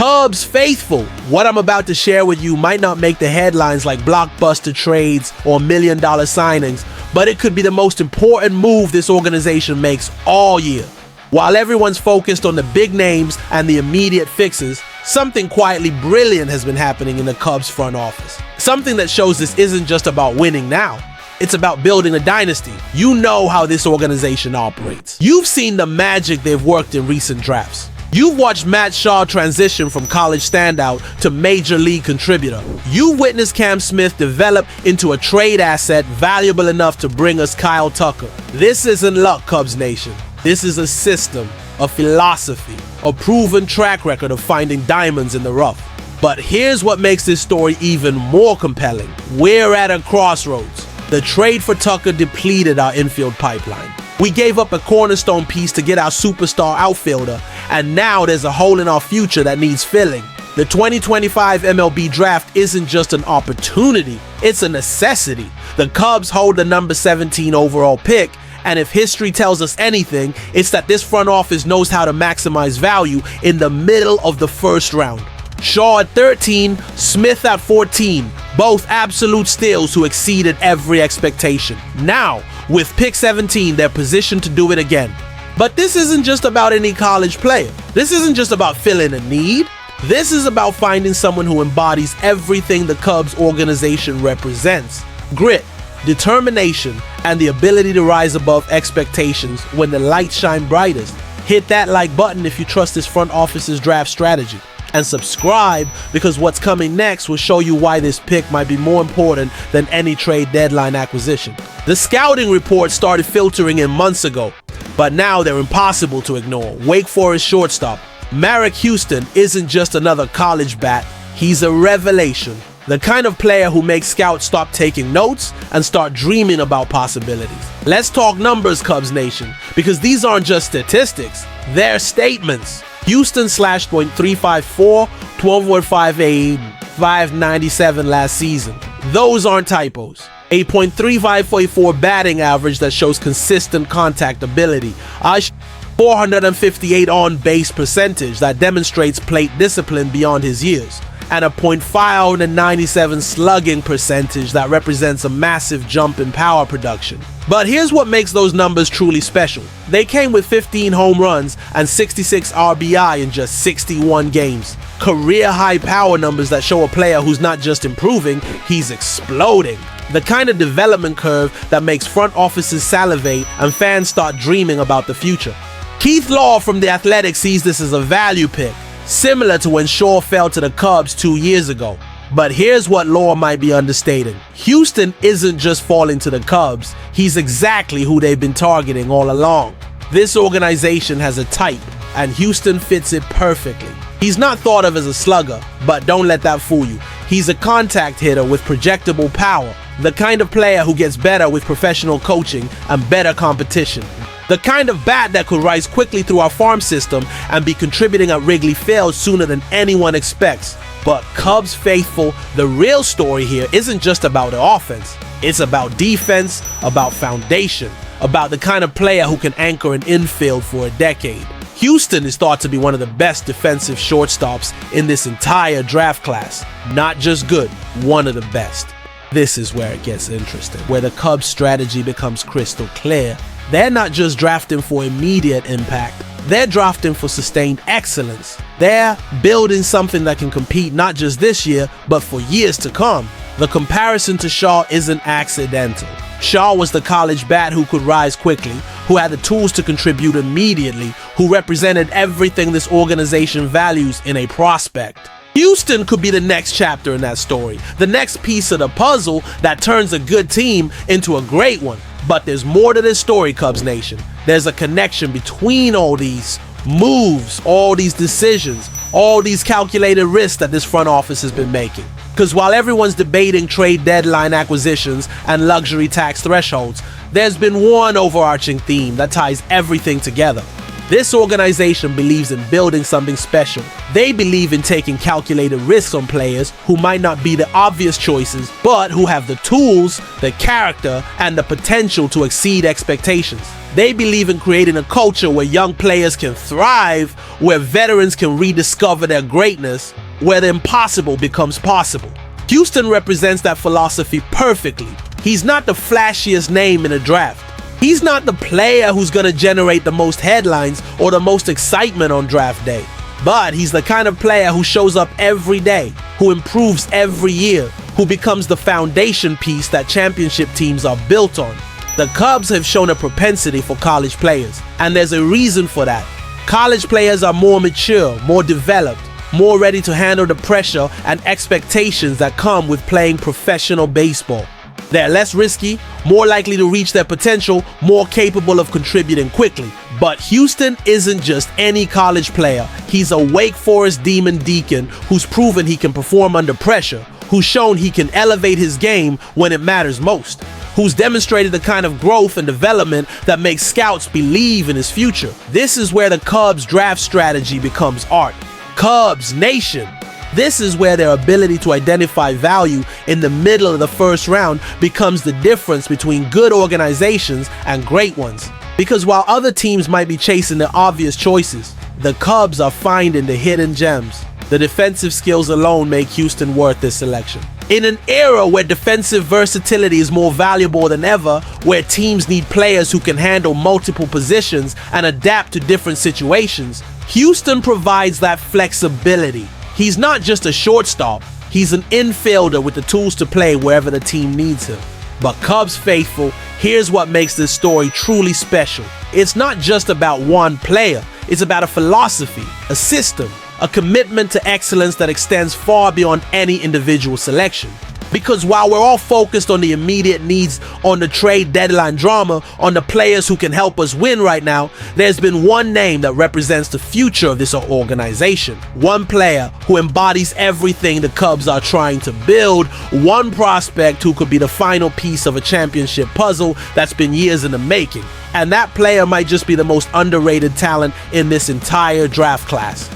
Cubs faithful, what I'm about to share with you might not make the headlines like blockbuster trades or million-dollar signings, but it could be the most important move this organization makes all year. While everyone's focused on the big names and the immediate fixes, something quietly brilliant has been happening in the Cubs front office. Something that shows this isn't just about winning now. It's about building a dynasty. You know how this organization operates. You've seen the magic they've worked in recent drafts. You've watched Matt Shaw transition from college standout to major league contributor. You've witnessed Cam Smith develop into a trade asset valuable enough to bring us Kyle Tucker. This isn't luck, Cubs Nation. This is a system, a philosophy, a proven track record of finding diamonds in the rough. But here's what makes this story even more compelling. We're at a crossroads. The trade for Tucker depleted our infield pipeline. We gave up a cornerstone piece to get our superstar outfielder, and now there's a hole in our future that needs filling. The 2025 MLB draft isn't just an opportunity, it's a necessity. The Cubs hold the number 17 overall pick, and if history tells us anything, it's that this front office knows how to maximize value in the middle of the first round. Shaw at 13, Smith at 14, both absolute steals who exceeded every expectation. Now, with pick 17, they're positioned to do it again. But this isn't just about any college player. This isn't just about filling a need. This is about finding someone who embodies everything the Cubs organization represents. Grit, determination, and the ability to rise above expectations when the lights shine brightest. Hit that like button if you trust this front office's draft strategy. And subscribe, because what's coming next will show you why this pick might be more important than any trade deadline acquisition. The scouting reports started filtering in months ago, but now they're impossible to ignore. Wake Forest shortstop Marrick Houston isn't just another college bat, he's a revelation. The kind of player who makes scouts stop taking notes and start dreaming about possibilities. Let's talk numbers, Cubs Nation, because these aren't just statistics, they're statements. Houston slashed .354, 12.58, 597 last season. Those aren't typos. A .3544 batting average that shows consistent contact ability. A 458 on-base percentage that demonstrates plate discipline beyond his years. And a .597 slugging percentage that represents a massive jump in power production. But here's what makes those numbers truly special. They came with 15 home runs and 66 RBI in just 61 games. Career-high power numbers that show a player who's not just improving, he's exploding. The kind of development curve that makes front offices salivate and fans start dreaming about the future. Keith Law from The Athletic sees this as a value pick, similar to when Shaw fell to the Cubs 2 years ago. But here's what Law might be understating. Houston isn't just falling to the Cubs, he's exactly who they've been targeting all along. This organization has a type, and Houston fits it perfectly. He's not thought of as a slugger, but don't let that fool you. He's a contact hitter with projectable power, the kind of player who gets better with professional coaching and better competition. The kind of bat that could rise quickly through our farm system and be contributing at Wrigleyville sooner than anyone expects. But Cubs faithful, the real story here isn't just about the offense. It's about defense, about foundation, about the kind of player who can anchor an infield for a decade. Houston is thought to be one of the best defensive shortstops in this entire draft class. Not just good, one of the best. This is where it gets interesting, where the Cubs' strategy becomes crystal clear. They're not just drafting for immediate impact, they're drafting for sustained excellence. They're building something that can compete not just this year, but for years to come. The comparison to Shaw isn't accidental. Shaw was the college bat who could rise quickly, who had the tools to contribute immediately, who represented everything this organization values in a prospect. Houston could be the next chapter in that story, the next piece of the puzzle that turns a good team into a great one. But there's more to this story, Cubs Nation. There's a connection between all these moves, all these decisions, all these calculated risks that this front office has been making. Because while everyone's debating trade deadline acquisitions and luxury tax thresholds, there's been one overarching theme that ties everything together. This organization believes in building something special. They believe in taking calculated risks on players who might not be the obvious choices, but who have the tools, the character, and the potential to exceed expectations. They believe in creating a culture where young players can thrive, where veterans can rediscover their greatness, where the impossible becomes possible. Houston represents that philosophy perfectly. He's not the flashiest name in a draft. He's not the player who's going to generate the most headlines or the most excitement on draft day. But he's the kind of player who shows up every day, who improves every year, who becomes the foundation piece that championship teams are built on. The Cubs have shown a propensity for college players, and there's a reason for that. College players are more mature, more developed, more ready to handle the pressure and expectations that come with playing professional baseball. They're less risky, more likely to reach their potential, more capable of contributing quickly. But Houston isn't just any college player. He's a Wake Forest Demon Deacon who's proven he can perform under pressure, who's shown he can elevate his game when it matters most, who's demonstrated the kind of growth and development that makes scouts believe in his future. This is where the Cubs draft strategy becomes art. Cubs Nation. This is where their ability to identify value in the middle of the first round becomes the difference between good organizations and great ones. Because while other teams might be chasing the obvious choices, the Cubs are finding the hidden gems. The defensive skills alone make Houston worth this selection. In an era where defensive versatility is more valuable than ever, where teams need players who can handle multiple positions and adapt to different situations, Houston provides that flexibility. He's not just a shortstop, he's an infielder with the tools to play wherever the team needs him. But Cubs faithful, here's what makes this story truly special. It's not just about one player, it's about a philosophy, a system, a commitment to excellence that extends far beyond any individual selection. Because while we're all focused on the immediate needs, on the trade deadline drama, on the players who can help us win right now, there's been one name that represents the future of this organization. One player who embodies everything the Cubs are trying to build. One prospect who could be the final piece of a championship puzzle that's been years in the making. And that player might just be the most underrated talent in this entire draft class.